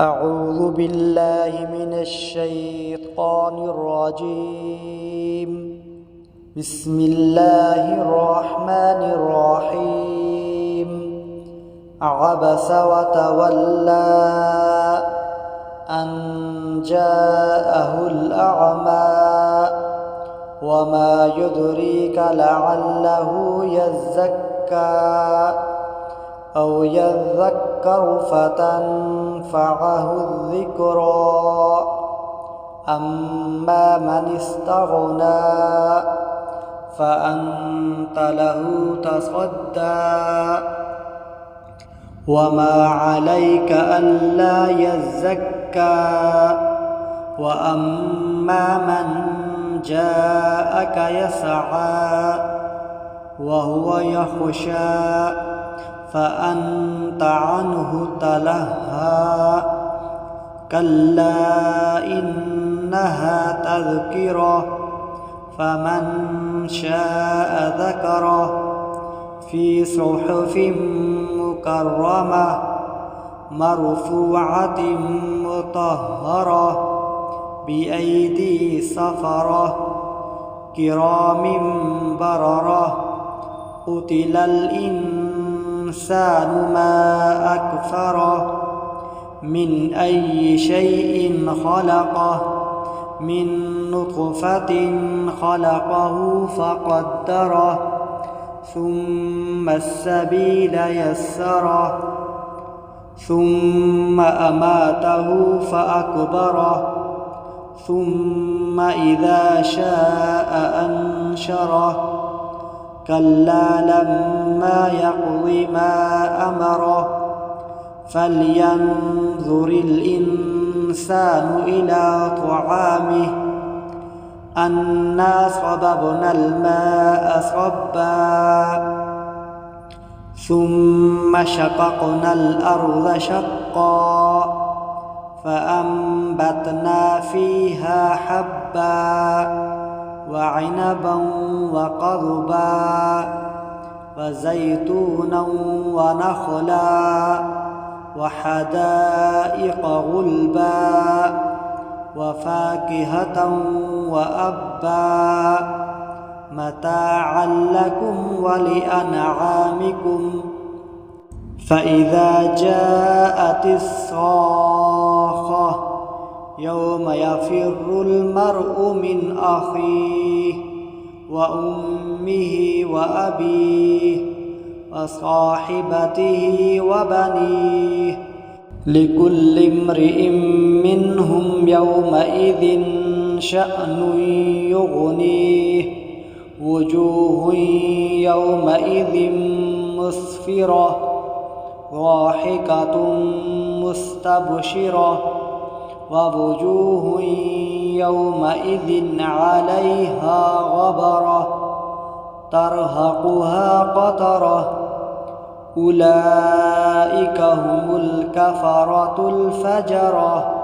أعوذ بالله من الشيطان الرجيم. بسم الله الرحمن الرحيم. عبس وتولى أن جاءه الأعمى وما يدريك لعله يزكى أو يذكر فتنفعه الذكرى. أما من استغنى فأنت له تصدى وما عليك ألا يزكى. وأما من جاءك يسعى وهو يخشى فأنت عنه تلهى. كلا إنها تذكرة فمن شاء ذكره في صحف مكرمة مرفوعة مطهرة بأيدي سفرة كرام بررة. قتل الإنسان ما أكفره من أي شيء خلقه من نطفة خلقه فقدره ثم السبيل يسره ثم أماته فأكبره ثم إذا شاء أنشره. كلا لما يقض ما أمره فلينظر الإنسان إلى طعامه أنا صببنا الماء صبا ثم شققنا الأرض شقا فأنبتنا فيها حبا وعنبا وقضبا وزيتونا ونخلا وحدائق غلبا وفاكهة وأبا متاعا لكم ولأنعامكم. فإذا جاءت الصاخة يوم يفر المرء من أخيه وأمه وأبيه وصاحبته وبنيه لكل امرئ منهم يومئذ شأن يغنيه. وجوه يومئذ مسفرة ضاحكة مستبشرة ووجوه يومئذ عليها غبرة ترهقها قترة. أولئك هم الكفرة الفجرة.